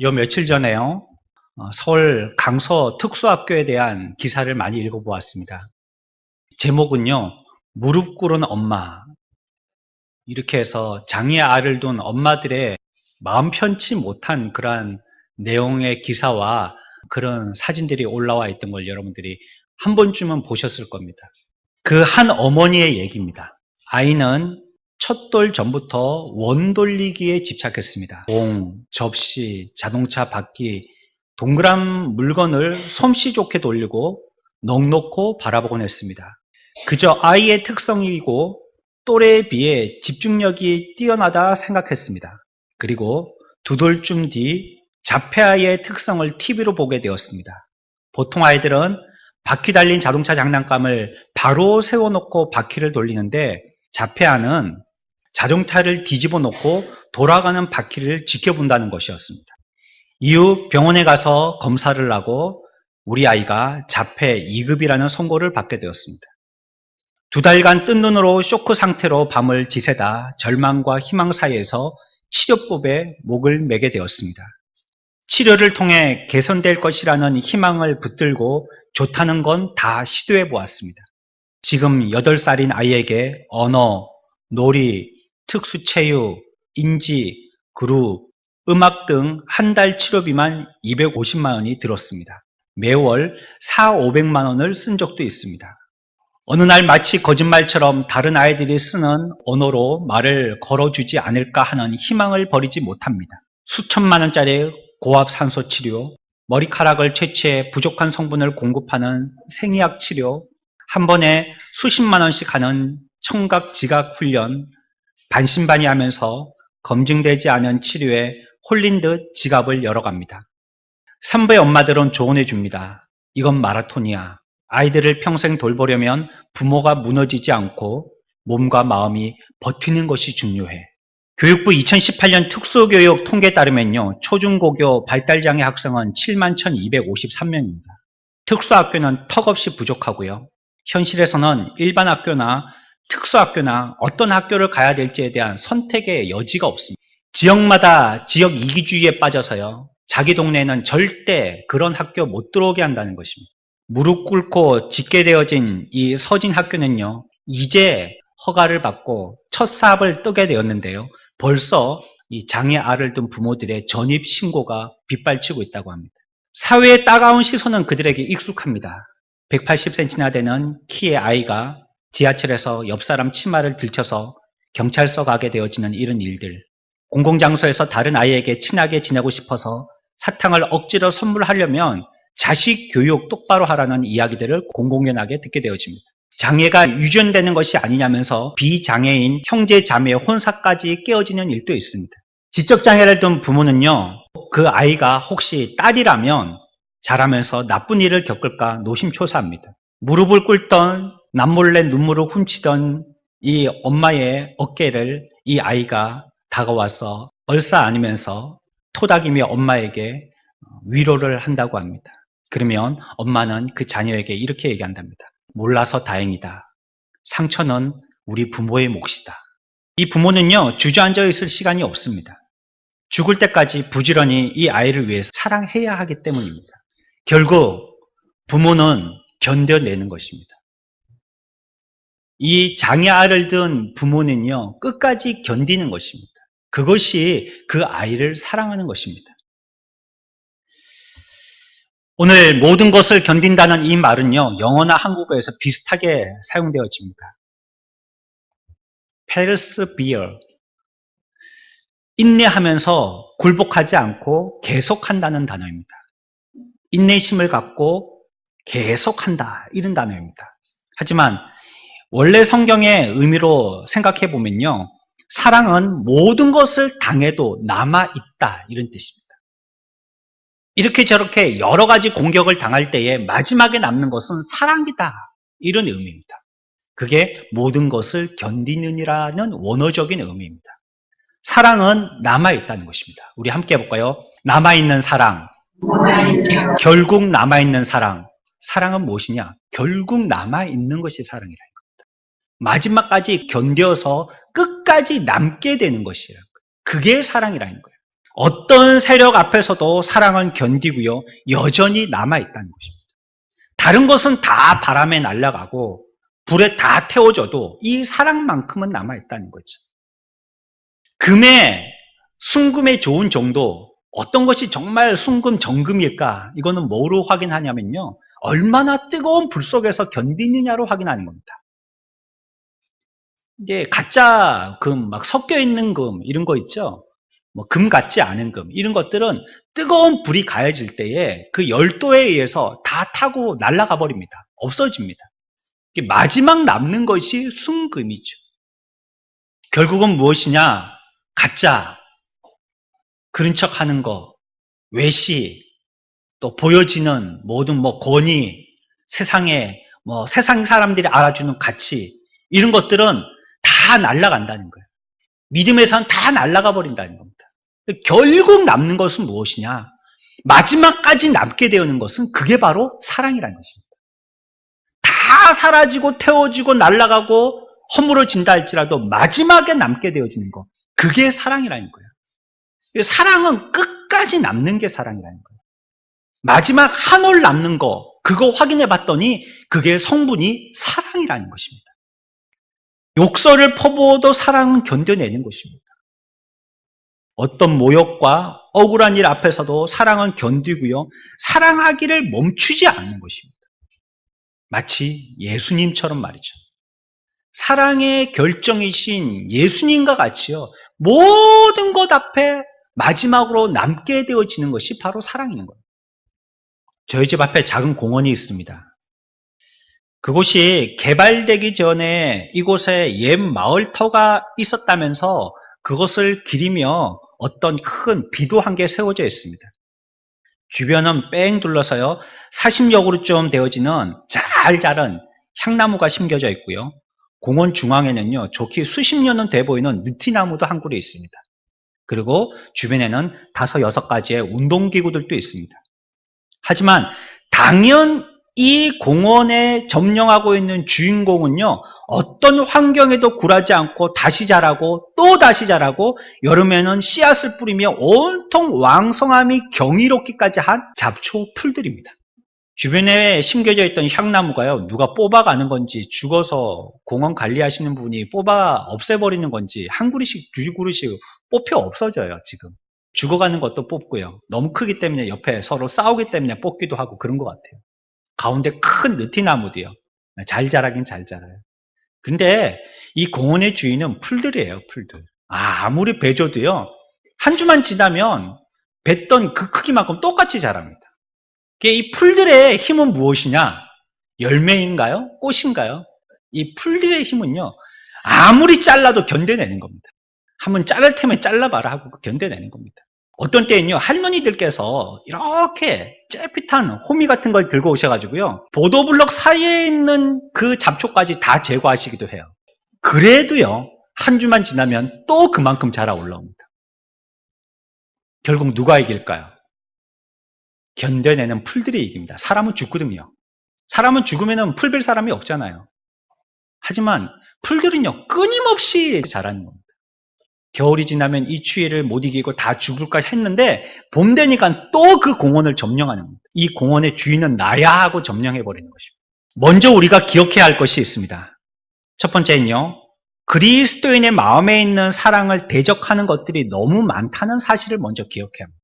요 며칠 전에요. 서울 강서 특수학교에 대한 기사를 많이 읽어보았습니다. 제목은요, 무릎 꿇은 엄마. 이렇게 해서 장애 아를 둔 엄마들의 마음 편치 못한 그러한 내용의 기사와 그런 사진들이 올라와 있던 걸 여러분들이 한 번쯤은 보셨을 겁니다. 그 한 어머니의 얘기입니다. 아이는 첫 돌 전부터 원 돌리기에 집착했습니다. 공, 접시, 자동차 바퀴, 동그란 물건을 솜씨 좋게 돌리고 넋놓고 바라보곤 했습니다. 그저 아이의 특성이고 또래에 비해 집중력이 뛰어나다 생각했습니다. 그리고 두 돌쯤 뒤 자폐아이의 특성을 TV로 보게 되었습니다. 보통 아이들은 바퀴 달린 자동차 장난감을 바로 세워놓고 바퀴를 돌리는데 자폐아는 자동차를 뒤집어 놓고 돌아가는 바퀴를 지켜본다는 것이었습니다. 이후 병원에 가서 검사를 하고 우리 아이가 자폐 2급이라는 선고를 받게 되었습니다. 2달간 뜬 눈으로 쇼크 상태로 밤을 지새다 절망과 희망 사이에서 치료법에 목을 매게 되었습니다. 치료를 통해 개선될 것이라는 희망을 붙들고 좋다는 건 다 시도해 보았습니다. 지금 8살인 아이에게 언어, 놀이, 특수체육, 인지, 그룹, 음악 등 한 달 치료비만 250만 원이 들었습니다. 매월 4,500만 원을 쓴 적도 있습니다. 어느 날 마치 거짓말처럼 다른 아이들이 쓰는 언어로 말을 걸어주지 않을까 하는 희망을 버리지 못합니다. 수천만 원짜리 고압 산소 치료, 머리카락을 채취해 부족한 성분을 공급하는 생의학 치료, 한 번에 수십만 원씩 하는 청각 지각 훈련, 반신반의하면서 검증되지 않은 치료에 홀린 듯 지갑을 열어갑니다. 산부의 엄마들은 조언해 줍니다. 이건 마라톤이야. 아이들을 평생 돌보려면 부모가 무너지지 않고 몸과 마음이 버티는 것이 중요해. 교육부 2018년 특수교육 통계에 따르면요, 초중고교 발달장애 학생은 71,253명입니다. 특수학교는 턱없이 부족하고요. 현실에서는 일반 학교나 특수학교나 어떤 학교를 가야 될지에 대한 선택의 여지가 없습니다. 지역마다 지역 이기주의에 빠져서요, 자기 동네에는 절대 그런 학교 못 들어오게 한다는 것입니다. 무릎 꿇고 짓게 되어진 이 서진 학교는요, 이제 허가를 받고 첫 사업을 뜨게 되었는데요, 벌써 이 장애 아를 둔 부모들의 전입 신고가 빗발치고 있다고 합니다. 사회의 따가운 시선은 그들에게 익숙합니다. 180cm나 되는 키의 아이가 지하철에서 옆 사람 치마를 들쳐서 경찰서 가게 되어지는 이런 일들, 공공장소에서 다른 아이에게 친하게 지내고 싶어서 사탕을 억지로 선물하려면 자식 교육 똑바로 하라는 이야기들을 공공연하게 듣게 되어집니다. 장애가 유전되는 것이 아니냐면서 비장애인 형제 자매의 혼사까지 깨어지는 일도 있습니다. 지적장애를 둔 부모는요, 그 아이가 혹시 딸이라면 자라면서 나쁜 일을 겪을까 노심초사합니다. 무릎을 꿇던 남몰래 눈물을 훔치던 이 엄마의 어깨를 이 아이가 다가와서 얼싸 안으면서 토닥이며 엄마에게 위로를 한다고 합니다. 그러면 엄마는 그 자녀에게 이렇게 얘기한답니다. 몰라서 다행이다. 상처는 우리 부모의 몫이다. 이 부모는요, 주저앉아 있을 시간이 없습니다. 죽을 때까지 부지런히 이 아이를 위해 사랑해야 하기 때문입니다. 결국 부모는 견뎌내는 것입니다. 이 장애아를 둔 부모는요, 끝까지 견디는 것입니다. 그것이 그 아이를 사랑하는 것입니다. 오늘 모든 것을 견딘다는 이 말은요, 영어나 한국어에서 비슷하게 사용되어집니다. persevere, 인내하면서 굴복하지 않고 계속한다는 단어입니다. 인내심을 갖고 계속한다, 이런 단어입니다. 하지만 원래 성경의 의미로 생각해 보면요, 사랑은 모든 것을 당해도 남아있다, 이런 뜻입니다. 이렇게 저렇게 여러 가지 공격을 당할 때에 마지막에 남는 것은 사랑이다, 이런 의미입니다. 그게 모든 것을 견디느니라는 원어적인 의미입니다. 사랑은 남아있다는 것입니다. 우리 함께 해볼까요? 남아있는 사랑, 결국 남아있는 사랑. 사랑은 무엇이냐? 결국 남아있는 것이 사랑이라는 겁니다. 마지막까지 견뎌서 끝까지 남게 되는 것이라는 거예요. 그게 사랑이라는 거예요. 어떤 세력 앞에서도 사랑은 견디고요. 여전히 남아있다는 것입니다. 다른 것은 다 바람에 날아가고 불에 다 태워져도 이 사랑만큼은 남아있다는 거죠. 금의 순금에 좋은 정도, 어떤 것이 정말 순금 정금일까? 이거는 뭐로 확인하냐면요. 얼마나 뜨거운 불 속에서 견디느냐로 확인하는 겁니다. 이제 가짜 금, 막 섞여 있는 금, 이런 거 있죠? 뭐 금 같지 않은 금, 이런 것들은 뜨거운 불이 가해질 때에 그 열도에 의해서 다 타고 날아가 버립니다. 없어집니다. 마지막 남는 것이 순금이죠. 결국은 무엇이냐? 가짜, 그런 척 하는 거, 외시, 또 보여지는 모든 권위, 세상에 세상 사람들이 알아주는 가치, 이런 것들은 다 날아간다는 거예요. 믿음에선 다 날아가 버린다는 겁니다. 결국 남는 것은 무엇이냐? 마지막까지 남게 되는 것은 그게 바로 사랑이라는 것입니다. 다 사라지고 태워지고 날아가고 허물어진다 할지라도 마지막에 남게 되어지는 것, 그게 사랑이라는 거예요. 사랑은 끝까지 남는 게 사랑이라는 거예요. 마지막 한 올 남는 거, 그거 확인해 봤더니 그게 성분이 사랑이라는 것입니다. 욕설을 퍼부어도 사랑은 견뎌내는 것입니다. 어떤 모욕과 억울한 일 앞에서도 사랑은 견디고요. 사랑하기를 멈추지 않는 것입니다. 마치 예수님처럼 말이죠. 사랑의 결정이신 예수님과 같이요. 모든 것 앞에 마지막으로 남게 되어지는 것이 바로 사랑인 거예요. 저희 집 앞에 작은 공원이 있습니다. 그곳이 개발되기 전에 이곳에 옛 마을터가 있었다면서 그것을 기리며 어떤 큰 비도 한 개 세워져 있습니다. 주변은 뺑 둘러서요. 40여 그루쯤 되어지는 잘 자란 향나무가 심겨져 있고요. 공원 중앙에는요. 좋게 수십 년은 돼 보이는 느티나무도 한 그루 있습니다. 그리고 주변에는 5, 6가지의 운동기구들도 있습니다. 하지만 당연 이 공원에 점령하고 있는 주인공은요, 어떤 환경에도 굴하지 않고 다시 자라고 또 다시 자라고 여름에는 씨앗을 뿌리며 온통 왕성함이 경이롭기까지 한 잡초 풀들입니다. 주변에 심겨져 있던 향나무가요, 누가 뽑아가는 건지 죽어서 공원 관리하시는 분이 뽑아 없애버리는 건지 한 그루씩, 두 그루씩 뽑혀 없어져요, 지금. 죽어가는 것도 뽑고요. 너무 크기 때문에 옆에 서로 싸우기 때문에 뽑기도 하고 그런 것 같아요. 가운데 큰 느티나무도요. 잘 자라긴 잘 자라요. 근데 이 공원의 주인은 풀들이에요, 풀들. 아무리 베줘도요, 한 주만 지나면 뱄던 그 크기만큼 똑같이 자랍니다. 이 풀들의 힘은 무엇이냐? 열매인가요? 꽃인가요? 이 풀들의 힘은요, 아무리 잘라도 견뎌내는 겁니다. 한번 자를 테면 잘라봐라 하고 견뎌내는 겁니다. 어떤 때는요, 할머니들께서 이렇게 째핏한 호미 같은 걸 들고 오셔가지고요, 보도블럭 사이에 있는 그 잡초까지 다 제거하시기도 해요. 그래도요, 한 주만 지나면 또 그만큼 자라 올라옵니다. 결국 누가 이길까요? 견뎌내는 풀들이 이깁니다. 사람은 죽거든요. 사람은 죽으면 풀 별 사람이 없잖아요. 하지만 풀들은요, 끊임없이 자라는 겁니다. 겨울이 지나면 이 추위를 못 이기고 다 죽을까 했는데 봄 되니까 또 그 공원을 점령하는 겁니다. 이 공원의 주인은 나야 하고 점령해버리는 것입니다. 먼저 우리가 기억해야 할 것이 있습니다. 첫 번째는요, 그리스도인의 마음에 있는 사랑을 대적하는 것들이 너무 많다는 사실을 먼저 기억해야 합니다.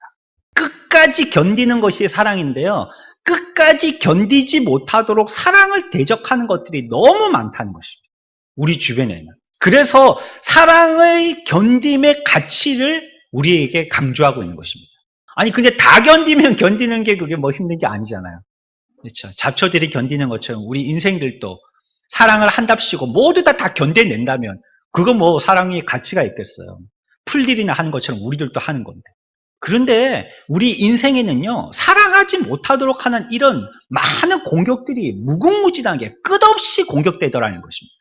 끝까지 견디는 것이 사랑인데요, 끝까지 견디지 못하도록 사랑을 대적하는 것들이 너무 많다는 것입니다. 우리 주변에는. 그래서 사랑의 견딤의 가치를 우리에게 강조하고 있는 것입니다. 아니 근데 다 견디면 견디는 게 그게 뭐 힘든 게 아니잖아요. 그렇죠? 잡초들이 견디는 것처럼 우리 인생들도 사랑을 한답시고 모두 다 견뎌낸다면 그거 뭐 사랑의 가치가 있겠어요. 풀들이나 하는 것처럼 우리들도 하는 건데. 그런데 우리 인생에는요, 사랑하지 못하도록 하는 이런 많은 공격들이 무궁무진하게 끝없이 공격되더라는 것입니다.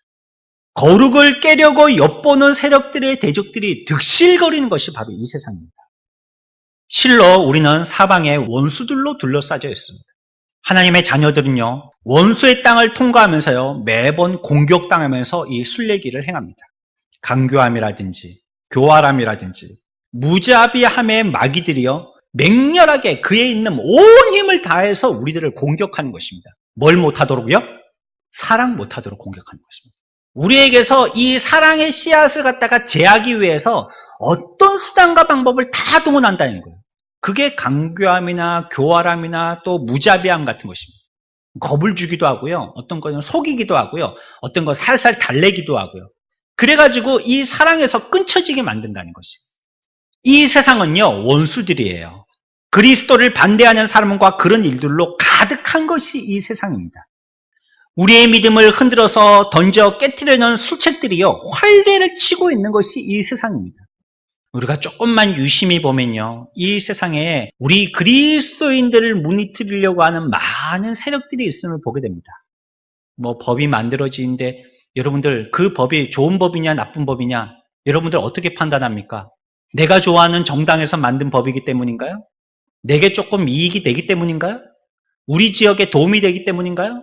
거룩을 깨려고 엿보는 세력들의 대적들이 득실거리는 것이 바로 이 세상입니다. 실로 우리는 사방에 원수들로 둘러싸여 있습니다. 하나님의 자녀들은요, 원수의 땅을 통과하면서요, 매번 공격당하면서 이 순례길을 행합니다. 강교함이라든지 교활함이라든지 무자비함의 마귀들이요 맹렬하게 그에 있는 온 힘을 다해서 우리들을 공격하는 것입니다. 뭘 못하도록요? 사랑 못하도록 공격하는 것입니다. 우리에게서 이 사랑의 씨앗을 갖다가 제하기 위해서 어떤 수단과 방법을 다 동원한다는 거예요. 그게 강교함이나 교활함이나 또 무자비함 같은 것입니다. 겁을 주기도 하고요. 어떤 거는 속이기도 하고요. 어떤 거 살살 달래기도 하고요. 그래가지고 이 사랑에서 끊쳐지게 만든다는 것이에요. 이 세상은요, 원수들이에요. 그리스도를 반대하는 사람과 그런 일들로 가득한 것이 이 세상입니다. 우리의 믿음을 흔들어서 던져 깨뜨리는 술책들이요, 활개를 치고 있는 것이 이 세상입니다. 우리가 조금만 유심히 보면요, 이 세상에 우리 그리스도인들을 무너뜨리려고 하는 많은 세력들이 있음을 보게 됩니다. 법이 만들어지는데 여러분들 그 법이 좋은 법이냐 나쁜 법이냐 여러분들 어떻게 판단합니까? 내가 좋아하는 정당에서 만든 법이기 때문인가요? 내게 조금 이익이 되기 때문인가요? 우리 지역에 도움이 되기 때문인가요?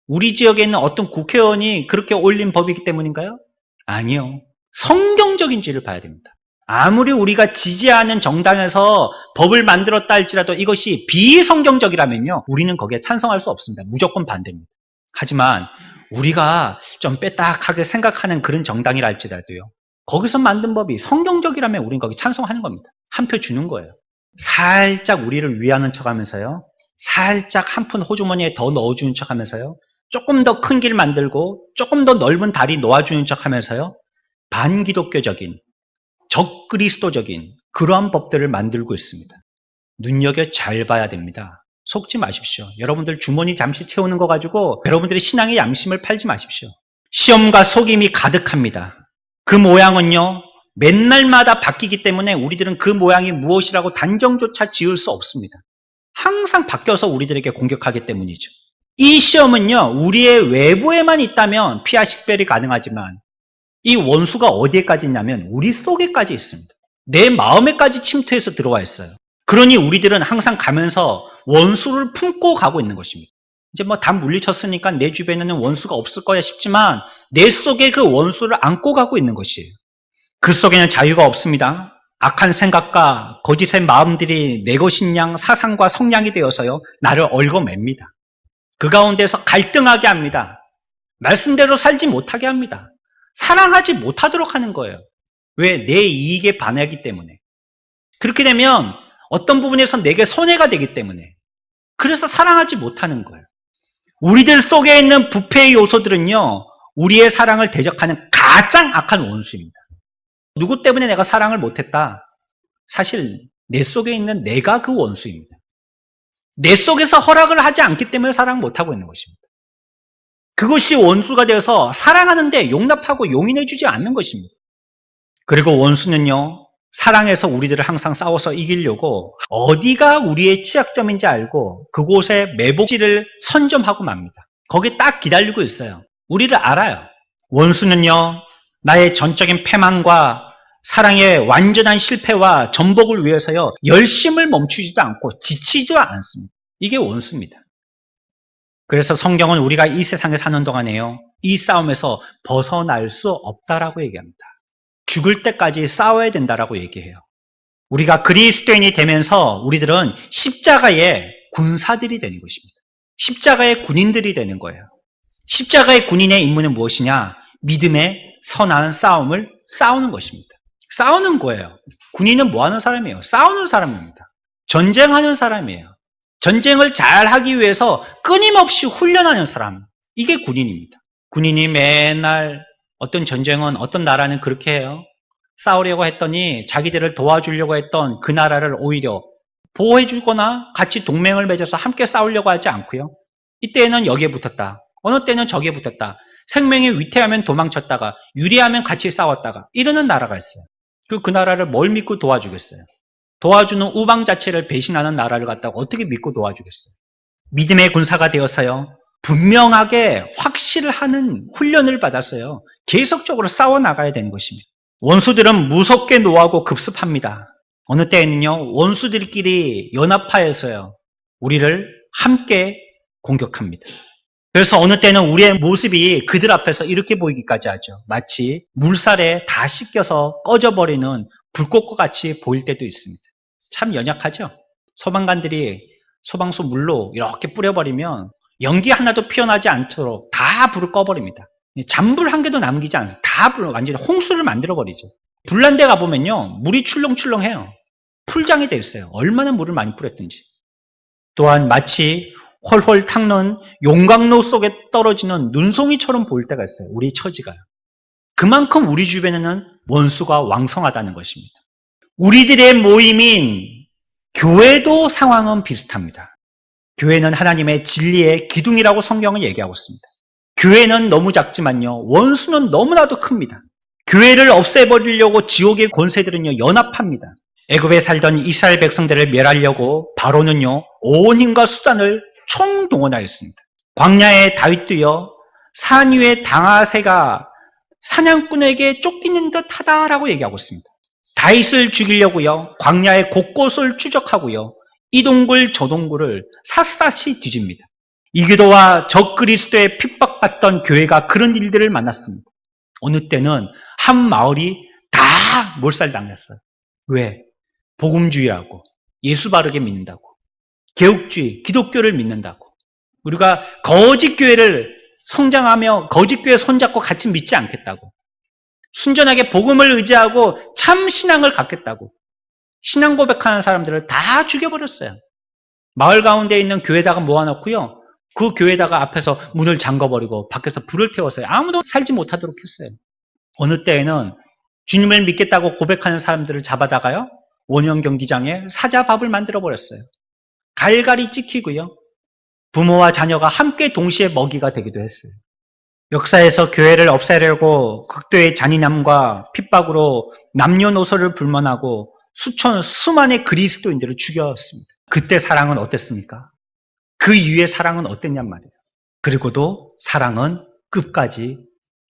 우리 지역에 있는 어떤 국회의원이 그렇게 올린 법이기 때문인가요? 아니요. 성경적인지를 봐야 됩니다. 아무리 우리가 지지하는 정당에서 법을 만들었다 할지라도 이것이 비성경적이라면요, 우리는 거기에 찬성할 수 없습니다. 무조건 반대입니다. 하지만 우리가 좀 빼딱하게 생각하는 그런 정당이라 할지라도요, 거기서 만든 법이 성경적이라면 우리는 거기 찬성하는 겁니다. 한 표 주는 거예요. 살짝 우리를 위하는 척하면서요, 살짝 한 푼 호주머니에 더 넣어주는 척하면서요, 조금 더 큰 길 만들고 조금 더 넓은 다리 놓아주는 척하면서요, 반기독교적인 적그리스도적인 그러한 법들을 만들고 있습니다. 눈여겨 잘 봐야 됩니다. 속지 마십시오. 여러분들 주머니 잠시 채우는 거 가지고 여러분들의 신앙의 양심을 팔지 마십시오. 시험과 속임이 가득합니다. 그 모양은요, 맨날마다 바뀌기 때문에 우리들은 그 모양이 무엇이라고 단정조차 지을 수 없습니다. 항상 바뀌어서 우리들에게 공격하기 때문이죠. 이 시험은요, 우리의 외부에만 있다면 피하 식별이 가능하지만 이 원수가 어디에까지 있냐면 우리 속에까지 있습니다. 내 마음에까지 침투해서 들어와 있어요. 그러니 우리들은 항상 가면서 원수를 품고 가고 있는 것입니다. 이제 다 물리쳤으니까 내 주변에는 원수가 없을 거야 싶지만 내 속에 그 원수를 안고 가고 있는 것이에요. 그 속에는 자유가 없습니다. 악한 생각과 거짓의 마음들이 내 것인 양 사상과 성향이 되어서요, 나를 얽어맵니다. 그 가운데서 갈등하게 합니다. 말씀대로 살지 못하게 합니다. 사랑하지 못하도록 하는 거예요. 왜? 내 이익에 반하기 때문에. 그렇게 되면 어떤 부분에서 내게 손해가 되기 때문에. 그래서 사랑하지 못하는 거예요. 우리들 속에 있는 부패의 요소들은요, 우리의 사랑을 대적하는 가장 악한 원수입니다. 누구 때문에 내가 사랑을 못했다? 사실 내 속에 있는 내가 그 원수입니다. 내 속에서 허락을 하지 않기 때문에 사랑 못하고 있는 것입니다. 그것이 원수가 되어서 사랑하는데 용납하고 용인해주지 않는 것입니다. 그리고 원수는요, 사랑해서 우리들을 항상 싸워서 이기려고 어디가 우리의 취약점인지 알고 그곳에 매복지를 선점하고 맙니다. 거기 딱 기다리고 있어요. 우리를 알아요. 원수는요, 나의 전적인 패망과 사랑의 완전한 실패와 전복을 위해서요, 열심을 멈추지도 않고 지치지도 않습니다. 이게 원수입니다. 그래서 성경은 우리가 이 세상에 사는 동안에요, 이 싸움에서 벗어날 수 없다라고 얘기합니다. 죽을 때까지 싸워야 된다라고 얘기해요. 우리가 그리스도인이 되면서 우리들은 십자가의 군사들이 되는 것입니다. 십자가의 군인들이 되는 거예요. 십자가의 군인의 임무는 무엇이냐? 믿음의 선한 싸움을 싸우는 것입니다. 싸우는 거예요. 군인은 뭐 하는 사람이에요? 싸우는 사람입니다. 전쟁하는 사람이에요. 전쟁을 잘 하기 위해서 끊임없이 훈련하는 사람, 이게 군인입니다. 군인이 맨날 어떤 전쟁은 어떤 나라는 그렇게 해요. 싸우려고 했더니 자기들을 도와주려고 했던 그 나라를 오히려 보호해주거나 같이 동맹을 맺어서 함께 싸우려고 하지 않고요. 이때는 여기에 붙었다. 어느 때는 저기에 붙었다. 생명이 위태하면 도망쳤다가 유리하면 같이 싸웠다가 이러는 나라가 있어요. 그 나라를 뭘 믿고 도와주겠어요? 도와주는 우방 자체를 배신하는 나라를 갖다가 어떻게 믿고 도와주겠어요? 믿음의 군사가 되어서요, 분명하게 확실을 하는 훈련을 받았어요. 계속적으로 싸워나가야 되는 것입니다. 원수들은 무섭게 노하고 급습합니다. 어느 때에는요, 원수들끼리 연합하여서요, 우리를 함께 공격합니다. 그래서 어느 때는 우리의 모습이 그들 앞에서 이렇게 보이기까지 하죠. 마치 물살에 다 씻겨서 꺼져버리는 불꽃과 같이 보일 때도 있습니다. 참 연약하죠? 소방관들이 소방수 물로 이렇게 뿌려버리면 연기 하나도 피어나지 않도록 다 불을 꺼버립니다. 잔불 한 개도 남기지 않아요. 다 불, 완전히 홍수를 만들어버리죠. 불난데 가보면요, 물이 출렁출렁해요. 풀장이 돼 있어요. 얼마나 물을 많이 뿌렸든지. 또한 마치 헐헐 닦는 용광로 속에 떨어지는 눈송이처럼 보일 때가 있어요. 우리 처지가요. 그만큼 우리 주변에는 원수가 왕성하다는 것입니다. 우리들의 모임인 교회도 상황은 비슷합니다. 교회는 하나님의 진리의 기둥이라고 성경은 얘기하고 있습니다. 교회는 너무 작지만요, 원수는 너무나도 큽니다. 교회를 없애버리려고 지옥의 권세들은요, 연합합니다. 애굽에 살던 이스라엘 백성들을 멸하려고 바로는요, 온 힘과 수단을 총동원하였습니다. 광야의 다윗도요, 산 위의 당아새가 사냥꾼에게 쫓기는 듯하다라고 얘기하고 있습니다. 다윗을 죽이려고요, 광야의 곳곳을 추적하고요, 이 동굴 저 동굴을 샅샅이 뒤집니다. 이교도와 적그리스도에 핍박받던 교회가 그런 일들을 만났습니다. 어느 때는 한 마을이 다 몰살당했어요. 왜? 복음주의하고 예수 바르게 믿는다고, 개혁주의, 기독교를 믿는다고, 우리가 거짓 교회를 성장하며 거짓 교회 손잡고 같이 믿지 않겠다고, 순전하게 복음을 의지하고 참 신앙을 갖겠다고 신앙 고백하는 사람들을 다 죽여버렸어요. 마을 가운데 있는 교회다가 모아놓고요, 그 교회다가 앞에서 문을 잠궈버리고 밖에서 불을 태웠어요. 아무도 살지 못하도록 했어요. 어느 때에는 주님을 믿겠다고 고백하는 사람들을 잡아다가요, 원형 경기장에 사자밥을 만들어버렸어요. 갈갈이 찍히고요, 부모와 자녀가 함께 동시에 먹이가 되기도 했어요. 역사에서 교회를 없애려고 극도의 잔인함과 핍박으로 남녀노소를 불문하고 수만의 그리스도인들을 죽였습니다. 그때 사랑은 어땠습니까? 그 이후의 사랑은 어땠냔 말이에요. 그리고도 사랑은 끝까지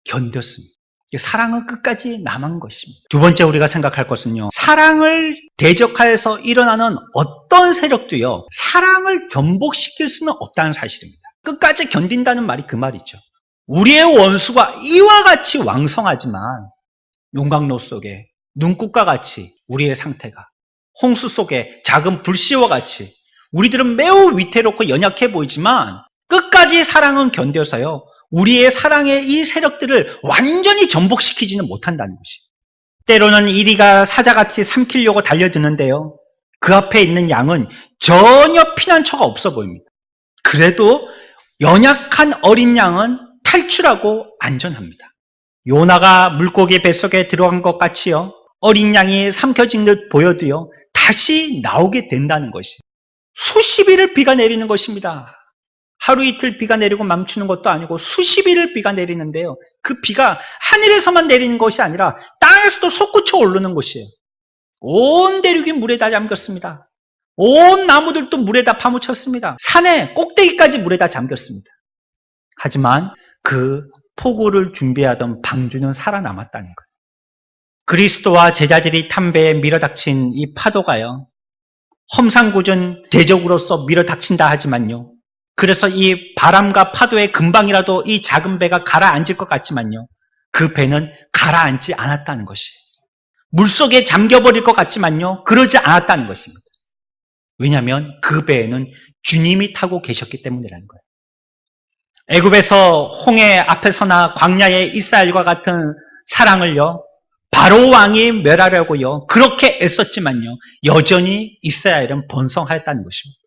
견뎠습니다. 사랑은 끝까지 남은 것입니다. 두 번째 우리가 생각할 것은요, 사랑을 대적하여서 일어나는 어떤 세력도요, 사랑을 전복시킬 수는 없다는 사실입니다. 끝까지 견딘다는 말이 그 말이죠. 우리의 원수가 이와 같이 왕성하지만 용광로 속에 눈꽃과 같이 우리의 상태가, 홍수 속에 작은 불씨와 같이 우리들은 매우 위태롭고 연약해 보이지만 끝까지 사랑은 견뎌서요, 우리의 사랑의 이 세력들을 완전히 전복시키지는 못한다는 것이. 때로는 이리가 사자같이 삼키려고 달려드는데요, 그 앞에 있는 양은 전혀 피난처가 없어 보입니다. 그래도 연약한 어린 양은 탈출하고 안전합니다. 요나가 물고기 뱃속에 들어간 것 같이요, 어린 양이 삼켜진 듯 보여도요, 다시 나오게 된다는 것이. 수십 일을 비가 내리는 것입니다. 하루 이틀 비가 내리고 멈추는 것도 아니고 수십 일을 비가 내리는데요, 그 비가 하늘에서만 내리는 것이 아니라 땅에서도 솟구쳐 오르는 것이에요. 온 대륙이 물에 다 잠겼습니다. 온 나무들도 물에 다 파묻혔습니다. 산의 꼭대기까지 물에 다 잠겼습니다. 하지만 그 폭우를 준비하던 방주는 살아남았다는 거예요. 그리스도와 제자들이 탄 배에 밀어닥친 이 파도가요, 험상궂은 대적으로서 밀어닥친다 하지만요, 그래서 이 바람과 파도에 금방이라도 이 작은 배가 가라앉을 것 같지만요, 그 배는 가라앉지 않았다는 것이에요. 물속에 잠겨버릴 것 같지만요, 그러지 않았다는 것입니다. 왜냐하면 그 배에는 주님이 타고 계셨기 때문이라는 거예요. 애굽에서 홍해 앞에서나 광야의 이스라엘과 같은 사랑을요, 바로 왕이 멸하려고요, 그렇게 애썼지만요, 여전히 이스라엘은 번성하였다는 것입니다.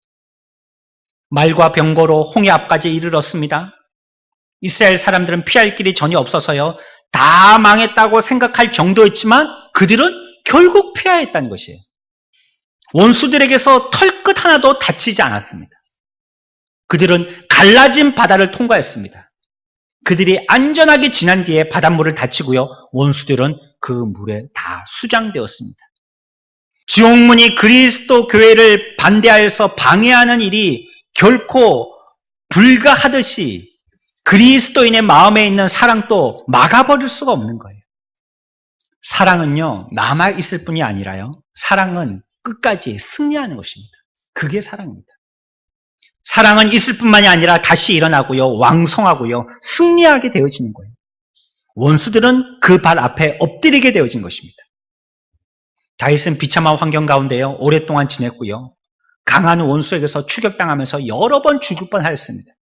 말과 병거로 홍해 앞까지 이르렀습니다. 이스라엘 사람들은 피할 길이 전혀 없어서요, 다 망했다고 생각할 정도였지만 그들은 결국 피하였다는 것이에요. 원수들에게서 털끝 하나도 다치지 않았습니다. 그들은 갈라진 바다를 통과했습니다. 그들이 안전하게 지난 뒤에 바닷물을 닫히고요, 원수들은 그 물에 다 수장되었습니다. 지옥문이 그리스도 교회를 반대하여서 방해하는 일이 결코 불가하듯이 그리스도인의 마음에 있는 사랑도 막아버릴 수가 없는 거예요. 사랑은요, 남아있을 뿐이 아니라요, 사랑은 끝까지 승리하는 것입니다. 그게 사랑입니다. 사랑은 있을 뿐만이 아니라 다시 일어나고요, 왕성하고요, 승리하게 되어지는 거예요. 원수들은 그 발 앞에 엎드리게 되어진 것입니다. 다윗은 비참한 환경 가운데요, 오랫동안 지냈고요. 강한 원수에게서 추격당하면서 여러 번 죽을 뻔하였습니다.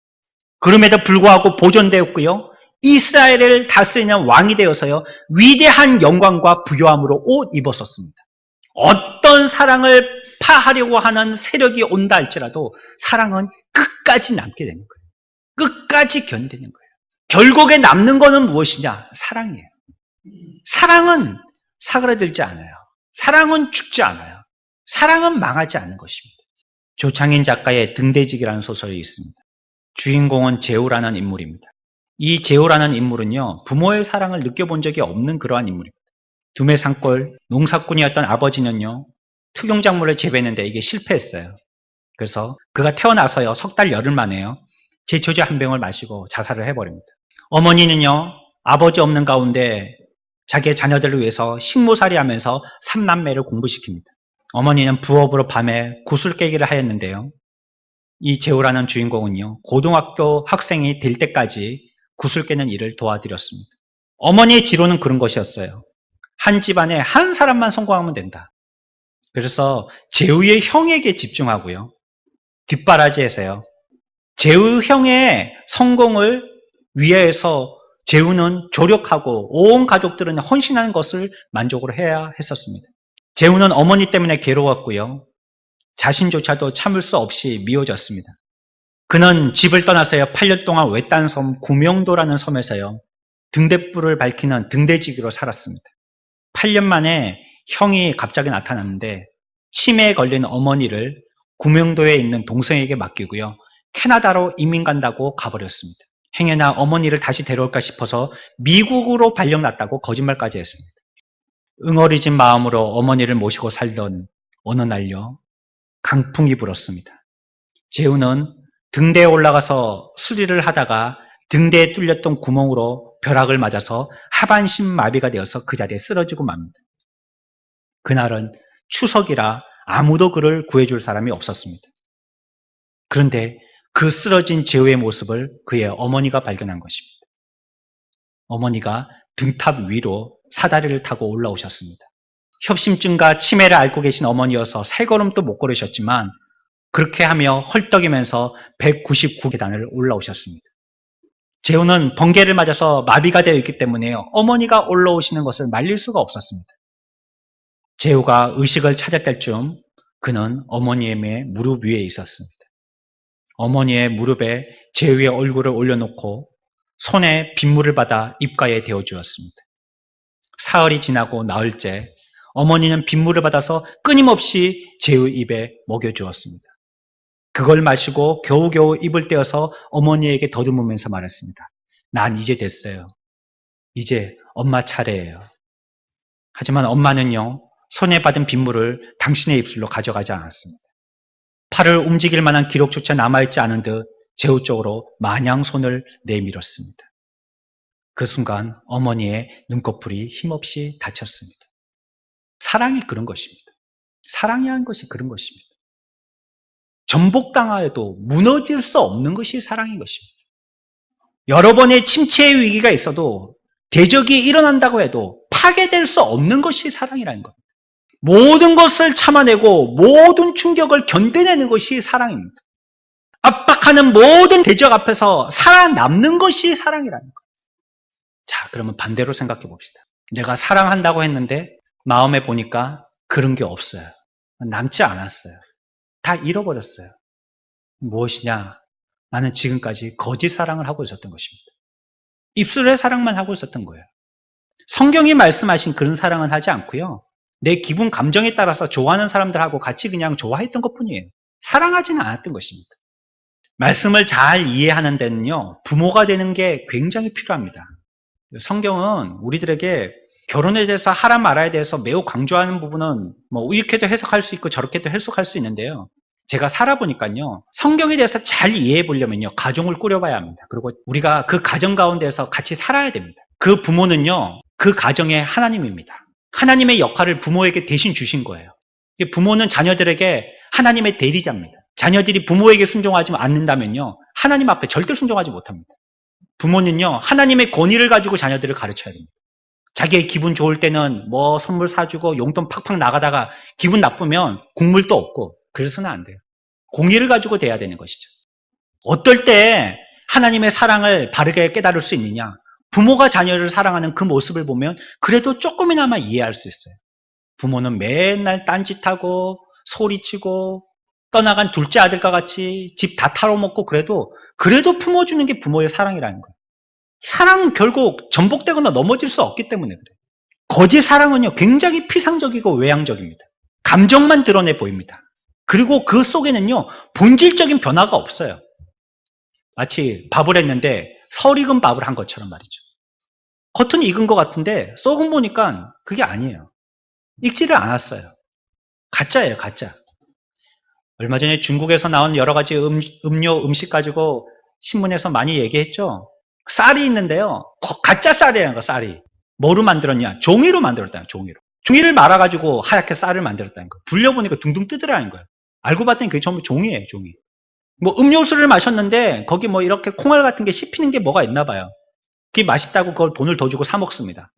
그럼에도 불구하고 보존되었고요. 이스라엘을 다스리는 왕이 되어서요, 위대한 영광과 부요함으로 옷 입었었습니다. 어떤 사랑을 파하려고 하는 세력이 온다 할지라도 사랑은 끝까지 남게 되는 거예요. 끝까지 견디는 거예요. 결국에 남는 거는 무엇이냐? 사랑이에요. 사랑은 사그라들지 않아요. 사랑은 죽지 않아요. 사랑은 망하지 않는 것입니다. 조창인 작가의 등대직이라는 소설이 있습니다. 주인공은 재우라는 인물입니다. 이 재우라는 인물은요, 부모의 사랑을 느껴본 적이 없는 그러한 인물입니다. 두메산골 농사꾼이었던 아버지는요, 특용작물을 재배했는데 이게 실패했어요. 그래서 그가 태어나서요, 석 달 열흘 만에요, 제초제 한 병을 마시고 자살을 해버립니다. 어머니는요, 아버지 없는 가운데 자기의 자녀들을 위해서 식모살이 하면서 3남매를 공부시킵니다. 어머니는 부업으로 밤에 구슬 깨기를 하였는데요. 이 재우라는 주인공은요, 고등학교 학생이 될 때까지 구슬 깨는 일을 도와드렸습니다. 어머니의 지로는 그런 것이었어요. 한 집안에 한 사람만 성공하면 된다. 그래서 재우의 형에게 집중하고요. 뒷바라지에서요, 재우 형의 성공을 위해서 재우는 조력하고 온 가족들은 헌신하는 것을 만족으로 해야 했었습니다. 재우는 어머니 때문에 괴로웠고요. 자신조차도 참을 수 없이 미워졌습니다. 그는 집을 떠나서요, 8년 동안 외딴 섬 구명도라는 섬에서요, 등대불을 밝히는 등대지기로 살았습니다. 8년 만에 형이 갑자기 나타났는데 치매에 걸린 어머니를 구명도에 있는 동생에게 맡기고요, 캐나다로 이민 간다고 가버렸습니다. 행여나 어머니를 다시 데려올까 싶어서 미국으로 발령났다고 거짓말까지 했습니다. 응어리진 마음으로 어머니를 모시고 살던 어느 날요, 강풍이 불었습니다. 재우는 등대에 올라가서 수리를 하다가 등대에 뚫렸던 구멍으로 벼락을 맞아서 하반신 마비가 되어서 그 자리에 쓰러지고 맙니다. 그날은 추석이라 아무도 그를 구해줄 사람이 없었습니다. 그런데 그 쓰러진 재우의 모습을 그의 어머니가 발견한 것입니다. 어머니가 등탑 위로 사다리를 타고 올라오셨습니다. 협심증과 치매를 앓고 계신 어머니여서 세 걸음도 못 걸으셨지만 그렇게 하며 헐떡이면서 199계단을 올라오셨습니다. 재우는 번개를 맞아서 마비가 되어 있기 때문에 어머니가 올라오시는 것을 말릴 수가 없었습니다. 재우가 의식을 찾을 때쯤 그는 어머니의 무릎 위에 있었습니다. 어머니의 무릎에 재우의 얼굴을 올려놓고 손에 빗물을 받아 입가에 대어주었습니다. 사흘이 지나고 나흘째 어머니는 빗물을 받아서 끊임없이 재우 입에 먹여주었습니다. 그걸 마시고 겨우겨우 입을 떼어서 어머니에게 더듬으면서 말했습니다. 난 이제 됐어요. 이제 엄마 차례예요. 하지만 엄마는요, 손에 받은 빗물을 당신의 입술로 가져가지 않았습니다. 팔을 움직일 만한 기록조차 남아있지 않은 듯 재우 쪽으로 마냥 손을 내밀었습니다. 그 순간 어머니의 눈꺼풀이 힘없이 닫혔습니다. 사랑이 그런 것입니다. 사랑이라는 것이 그런 것입니다. 전복당하여도 무너질 수 없는 것이 사랑인 것입니다. 여러 번의 침체의 위기가 있어도 대적이 일어난다고 해도 파괴될 수 없는 것이 사랑이라는 겁니다. 모든 것을 참아내고 모든 충격을 견뎌내는 것이 사랑입니다. 압박하는 모든 대적 앞에서 살아남는 것이 사랑이라는 거예요. 자, 그러면 반대로 생각해 봅시다. 내가 사랑한다고 했는데 마음에 보니까 그런 게 없어요. 남지 않았어요. 다 잃어버렸어요. 무엇이냐? 나는 지금까지 거짓 사랑을 하고 있었던 것입니다. 입술의 사랑만 하고 있었던 거예요. 성경이 말씀하신 그런 사랑은 하지 않고요. 내 기분 감정에 따라서 좋아하는 사람들하고 같이 그냥 좋아했던 것뿐이에요. 사랑하지는 않았던 것입니다. 말씀을 잘 이해하는 데는요, 부모가 되는 게 굉장히 필요합니다. 성경은 우리들에게 결혼에 대해서 하라 말아에 대해서 매우 강조하는 부분은 이렇게도 해석할 수 있고 저렇게도 해석할 수 있는데요. 제가 살아보니까요, 성경에 대해서 잘 이해해 보려면요, 가정을 꾸려봐야 합니다. 그리고 우리가 그 가정 가운데서 같이 살아야 됩니다. 그 부모는요, 그 가정의 하나님입니다. 하나님의 역할을 부모에게 대신 주신 거예요. 부모는 자녀들에게 하나님의 대리자입니다. 자녀들이 부모에게 순종하지 않는다면요, 하나님 앞에 절대 순종하지 못합니다. 부모는요, 하나님의 권위를 가지고 자녀들을 가르쳐야 됩니다. 자기의 기분 좋을 때는 뭐 선물 사주고 용돈 팍팍 나가다가 기분 나쁘면 국물도 없고 그래서는 안 돼요. 공의를 가지고 돼야 되는 것이죠. 어떨 때 하나님의 사랑을 바르게 깨달을 수 있느냐? 부모가 자녀를 사랑하는 그 모습을 보면 그래도 조금이나마 이해할 수 있어요. 부모는 맨날 딴짓하고 소리치고 떠나간 둘째 아들과 같이 집 다 털어먹고 그래도 부모 주는 게 부모의 사랑이라는 거예요. 사랑은 결국 전복되거나 넘어질 수 없기 때문에 그래요. 거짓 사랑은요, 굉장히 피상적이고 외향적입니다. 감정만 드러내 보입니다. 그리고 그 속에는요, 본질적인 변화가 없어요. 마치 밥을 했는데 설익은 밥을 한 것처럼 말이죠. 겉은 익은 것 같은데 썩은 보니까 그게 아니에요. 익지를 않았어요. 가짜예요, 가짜. 얼마 전에 중국에서 나온 여러 가지 음료, 음식 가지고 신문에서 많이 얘기했죠. 쌀이 있는데요. 가짜 쌀이라는 거, 쌀이. 뭐로 만들었냐? 종이로 만들었다는 거예요, 종이로. 종이를 말아가지고 하얗게 쌀을 만들었다는 거예요. 불려보니까 둥둥 뜨더라는 거예요. 알고 봤더니 그게 전부 종이에요, 종이. 뭐 음료수를 마셨는데 거기 뭐 이렇게 콩알 같은 게 씹히는 게 뭐가 있나 봐요. 그게 맛있다고 그걸 돈을 더 주고 사 먹습니다.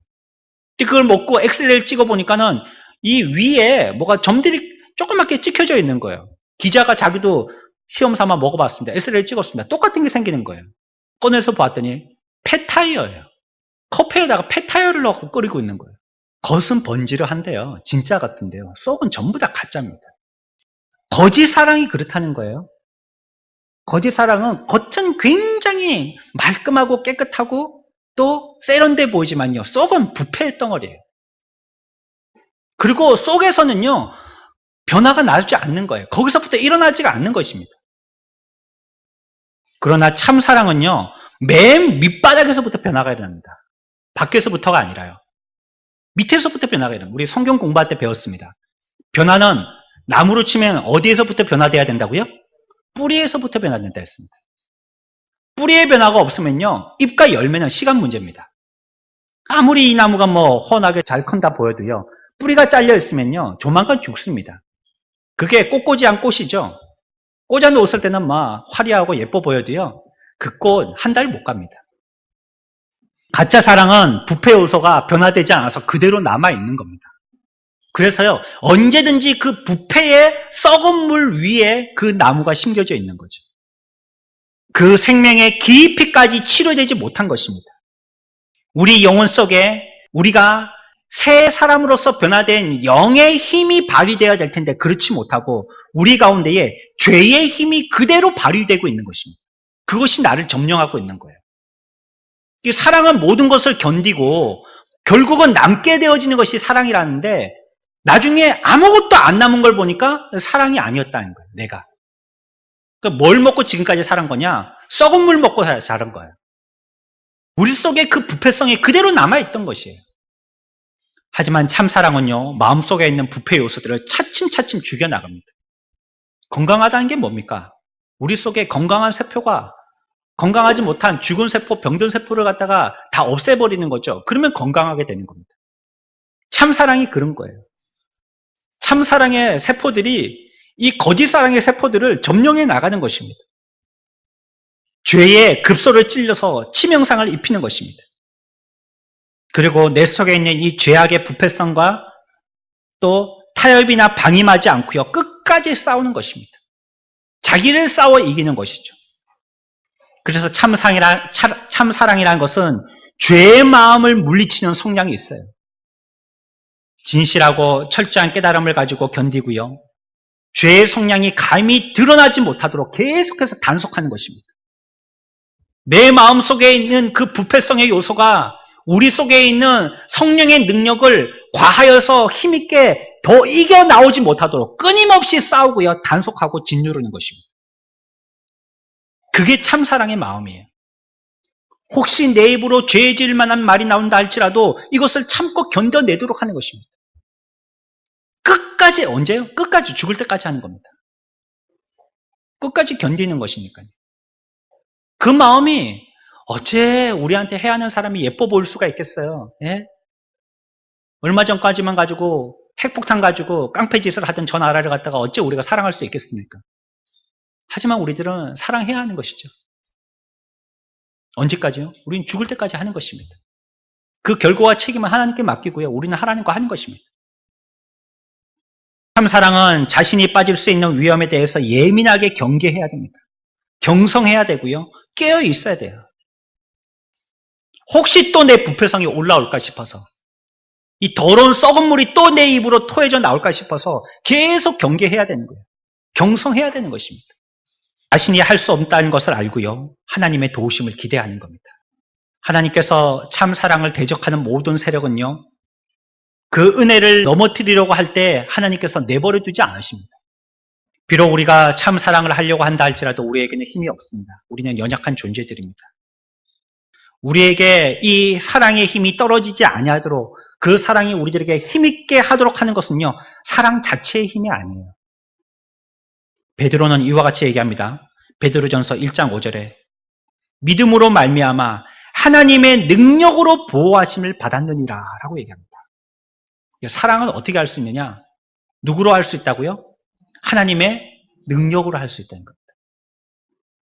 근데 그걸 먹고 엑스레이를 찍어보니까는 이 위에 뭐가 점들이 조그맣게 찍혀져 있는 거예요. 기자가 자기도 시험 삼아 먹어봤습니다. 엑스레이를 찍었습니다. 똑같은 게 생기는 거예요. 꺼내서 봤더니 폐타이어예요. 커피에다가 폐타이어를 넣고 끓이고 있는 거예요. 겉은 번지르한데요. 진짜 같은데요. 속은 전부 다 가짜입니다. 거짓 사랑이 그렇다는 거예요. 거짓 사랑은 겉은 굉장히 말끔하고 깨끗하고 또 세련돼 보이지만요. 속은 부패의 덩어리예요. 그리고 속에서는요. 변화가 나지 않는 거예요. 거기서부터 일어나지가 않는 것입니다. 그러나 참 사랑은요. 맨 밑바닥에서부터 변화가 일어납니다. 밖에서부터가 아니라요. 밑에서부터 변화가 일어납니다. 우리 성경 공부할 때 배웠습니다. 변화는 나무로 치면 어디에서부터 변화돼야 된다고요? 뿌리에서부터 변화된다 했습니다. 뿌리의 변화가 없으면요. 잎과 열매는 시간 문제입니다. 아무리 이 나무가 뭐 훤하게 잘 큰다 보여도요. 뿌리가 잘려 있으면요. 조만간 죽습니다. 그게 꽃꽂이한 꽃이죠. 꽂아놓았을 때는 막 화려하고 예뻐 보여도요. 그 꽃 한 달 못 갑니다. 가짜 사랑은 부패 요소가 변화되지 않아서 그대로 남아있는 겁니다. 그래서요. 언제든지 그 부패의 썩은 물 위에 그 나무가 심겨져 있는 거죠. 그 생명의 깊이까지 치료되지 못한 것입니다. 우리 영혼 속에 우리가 새 사람으로서 변화된 영의 힘이 발휘되어야 될 텐데 그렇지 못하고 우리 가운데에 죄의 힘이 그대로 발휘되고 있는 것입니다. 그것이 나를 점령하고 있는 거예요. 이 사랑은 모든 것을 견디고 결국은 남게 되어지는 것이 사랑이라는데 나중에 아무것도 안 남은 걸 보니까 사랑이 아니었다는 거예요. 내가. 그러니까 뭘 먹고 지금까지 살은 거냐? 썩은 물 먹고 자란 거예요. 우리 속에 그 부패성이 그대로 남아있던 것이에요. 하지만 참사랑은요. 마음속에 있는 부패 요소들을 차츰차츰 죽여나갑니다. 건강하다는 게 뭡니까? 우리 속에 건강한 세포가 건강하지 못한 죽은 세포, 병든 세포를 갖다가 다 없애버리는 거죠. 그러면 건강하게 되는 겁니다. 참사랑이 그런 거예요. 참사랑의 세포들이 이 거짓사랑의 세포들을 점령해 나가는 것입니다. 죄의 급소를 찔러서 치명상을 입히는 것입니다. 그리고 내 속에 있는 이 죄악의 부패성과 또 타협이나 방임하지 않고요. 끝까지 싸우는 것입니다. 자기를 싸워 이기는 것이죠. 그래서 참사랑이라는 것은 죄의 마음을 물리치는 성향이 있어요. 진실하고 철저한 깨달음을 가지고 견디고요. 죄의 성향이 감히 드러나지 못하도록 계속해서 단속하는 것입니다. 내 마음속에 있는 그 부패성의 요소가 우리 속에 있는 성령의 능력을 과하여서 힘있게 더 이겨나오지 못하도록 끊임없이 싸우고요. 단속하고 짓누르는 것입니다. 그게 참사랑의 마음이에요. 혹시 내 입으로 죄 지을 만한 말이 나온다 할지라도 이것을 참고 견뎌내도록 하는 것입니다. 끝까지 언제요? 끝까지 죽을 때까지 하는 겁니다. 끝까지 견디는 것이니까요. 그 마음이 어째 우리한테 해하는 사람이 예뻐 보일 수가 있겠어요. 예? 얼마 전까지만 가지고 핵폭탄 가지고 깡패짓을 하던 저 나라를 갖다가 어째 우리가 사랑할 수 있겠습니까? 하지만 우리들은 사랑해야 하는 것이죠. 언제까지요? 우리는 죽을 때까지 하는 것입니다. 그 결과와 책임은 하나님께 맡기고요. 우리는 하나님과 하는 것입니다. 참 사랑은 자신이 빠질 수 있는 위험에 대해서 예민하게 경계해야 됩니다. 경성해야 되고요. 깨어 있어야 돼요. 혹시 또 내 부패성이 올라올까 싶어서, 이 더러운 썩은 물이 또 내 입으로 토해져 나올까 싶어서 계속 경계해야 되는 거예요. 경성해야 되는 것입니다. 자신이 할 수 없다는 것을 알고요. 하나님의 도우심을 기대하는 겁니다. 하나님께서 참 사랑을 대적하는 모든 세력은요, 그 은혜를 넘어뜨리려고 할 때 하나님께서 내버려 두지 않으십니다. 비록 우리가 참 사랑을 하려고 한다 할지라도 우리에게는 힘이 없습니다. 우리는 연약한 존재들입니다. 우리에게 이 사랑의 힘이 떨어지지 아니하도록 그 사랑이 우리들에게 힘있게 하도록 하는 것은요, 사랑 자체의 힘이 아니에요. 베드로는 이와 같이 얘기합니다. 베드로전서 1장 5절에 믿음으로 말미암아 하나님의 능력으로 보호하심을 받았느니라 라고 얘기합니다. 사랑은 어떻게 할 수 있느냐? 누구로 할 수 있다고요? 하나님의 능력으로 할 수 있다는 겁니다.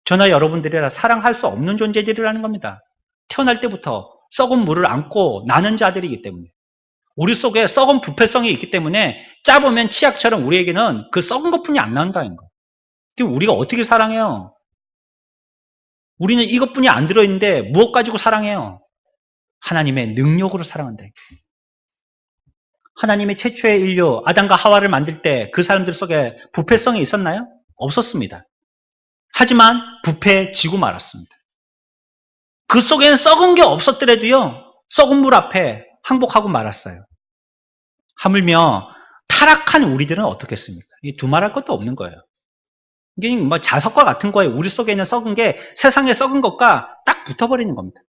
저나 여러분들이라 사랑할 수 없는 존재들이라는 겁니다. 태어날 때부터 썩은 물을 안고 나는 자들이기 때문에, 우리 속에 썩은 부패성이 있기 때문에 짜보면 치약처럼 우리에게는 그 썩은 것뿐이 안 나온다는 거예요. 그럼 우리가 어떻게 사랑해요? 우리는 이것뿐이 안 들어있는데 무엇 가지고 사랑해요? 하나님의 능력으로 사랑한다. 하나님의 최초의 인류 아담과 하와를 만들 때 그 사람들 속에 부패성이 있었나요? 없었습니다. 하지만 부패지고 말았습니다. 그 속에는 썩은 게 없었더라도요, 썩은 물 앞에 항복하고 말았어요. 하물며 타락한 우리들은 어떻겠습니까? 두말할 것도 없는 거예요. 이게 뭐 자석과 같은 거예요. 우리 속에 있는 썩은 게 세상의 썩은 것과 딱 붙어버리는 겁니다.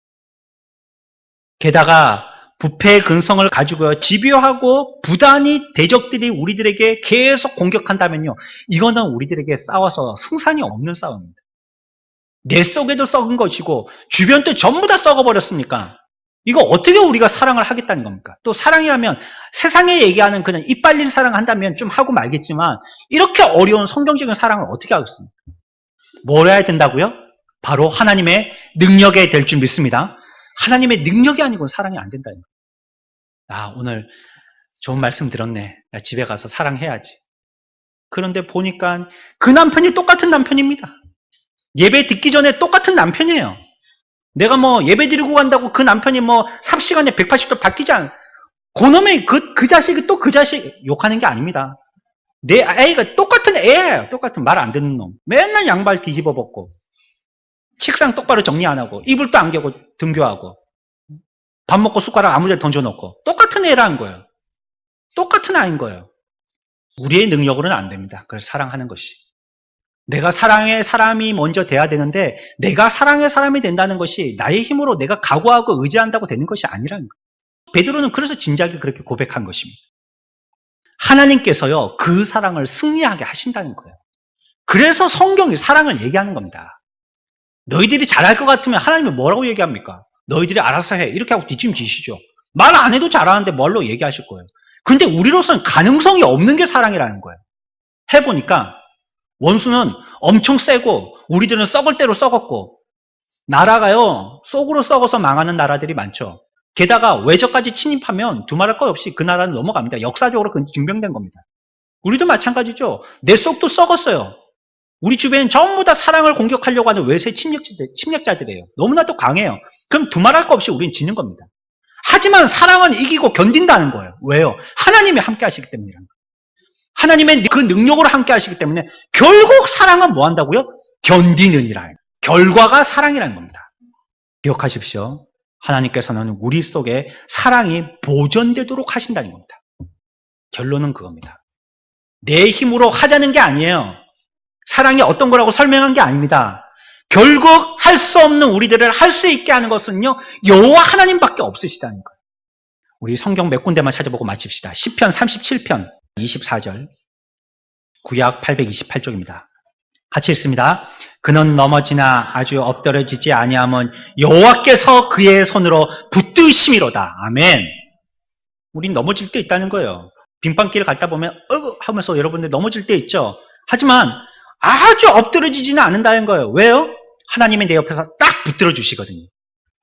게다가 부패의 근성을 가지고요, 집요하고 부단히 대적들이 우리들에게 계속 공격한다면요, 이거는 우리들에게 싸워서 승산이 없는 싸움입니다. 내 속에도 썩은 것이고 주변도 전부 다 썩어버렸으니까 이거 어떻게 우리가 사랑을 하겠다는 겁니까? 또 사랑이라면 세상에 얘기하는 그냥 입 발린 사랑 한다면 좀 하고 말겠지만 이렇게 어려운 성경적인 사랑을 어떻게 하겠습니까? 뭘 해야 된다고요? 바로 하나님의 능력에 될 줄 믿습니다. 하나님의 능력이 아니고는 사랑이 안 된다는 거예요. 오늘 좋은 말씀 들었네. 나 집에 가서 사랑해야지. 그런데 보니까 그 남편이 똑같은 남편입니다. 예배 듣기 전에 똑같은 남편이에요. 내가 뭐 예배 드리고 간다고 그 남편이 뭐 삽시간에 180도 바뀌지 않아. 그놈의 그 자식이 또 그 자식 욕하는 게 아닙니다. 내 애가 똑같은 애예요. 똑같은 말 안 듣는 놈. 맨날 양발 뒤집어 벗고 책상 똑바로 정리 안 하고 이불도 안 개고 등교하고 밥 먹고 숟가락 아무 데 던져놓고 똑같은 애라는 거예요. 똑같은 아이인 거예요. 우리의 능력으로는 안 됩니다. 그걸 사랑하는 것이. 내가 사랑의 사람이 먼저 돼야 되는데 내가 사랑의 사람이 된다는 것이 나의 힘으로 내가 각오하고 의지한다고 되는 것이 아니라는 거예요. 베드로는 그래서 진작에 그렇게 고백한 것입니다. 하나님께서요, 그 사랑을 승리하게 하신다는 거예요. 그래서 성경이 사랑을 얘기하는 겁니다. 너희들이 잘할 것 같으면 하나님이 뭐라고 얘기합니까? 너희들이 알아서 해. 이렇게 하고 뒷짐지시죠. 말 안 해도 잘하는데 뭘로 얘기하실 거예요. 근데 우리로서는 가능성이 없는 게 사랑이라는 거예요. 해보니까 원수는 엄청 세고 우리들은 썩을 대로 썩었고 나라가요, 쏙으로 썩어서 망하는 나라들이 많죠. 게다가 외적까지 침입하면 두말할 것 없이 그 나라는 넘어갑니다. 역사적으로 그건 증명된 겁니다. 우리도 마찬가지죠. 내 쏙도 썩었어요. 우리 주변엔 전부 다 사랑을 공격하려고 하는 외세 침략자들이에요. 너무나도 강해요. 그럼 두말할 것 없이 우리는 지는 겁니다. 하지만 사랑은 이기고 견딘다는 거예요. 왜요? 하나님이 함께 하시기 때문이라는 거예요. 하나님의 그 능력으로 함께 하시기 때문에 결국 사랑은 뭐 한다고요? 견디느니라. 결과가 사랑이라는 겁니다. 기억하십시오. 하나님께서는 우리 속에 사랑이 보존되도록 하신다는 겁니다. 결론은 그겁니다. 내 힘으로 하자는 게 아니에요. 사랑이 어떤 거라고 설명한 게 아닙니다. 결국 할 수 없는 우리들을 할 수 있게 하는 것은요, 여호와 하나님밖에 없으시다는 거예요. 우리 성경 몇 군데만 찾아보고 마칩시다. 시편 37편 24절, 구약 828쪽입니다. 같이 읽습니다. 그는 넘어지나 아주 엎드러지지 아니하면 여호와께서 그의 손으로 붙드심이로다. 아멘. 우린 넘어질 때 있다는 거예요. 빙판길을 갔다 보면 하면서 여러분들 넘어질 때 있죠. 하지만 아주 엎드러지지는 않는다는 거예요. 왜요? 하나님이 내 옆에서 딱 붙들어 주시거든요.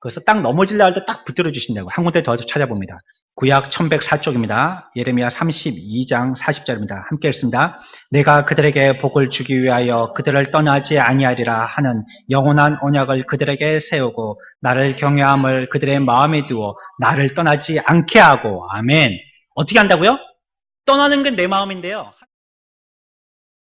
그래서 딱 넘어질라 할 때 딱 붙들어 주신다고. 한 군데 더 찾아봅니다. 구약 1104쪽입니다. 예레미야 32장 40절입니다. 함께 읽습니다. 내가 그들에게 복을 주기 위하여 그들을 떠나지 아니하리라 하는 영원한 언약을 그들에게 세우고 나를 경외함을 그들의 마음에 두어 나를 떠나지 않게 하고. 아멘. 어떻게 한다고요? 떠나는 건 내 마음인데요.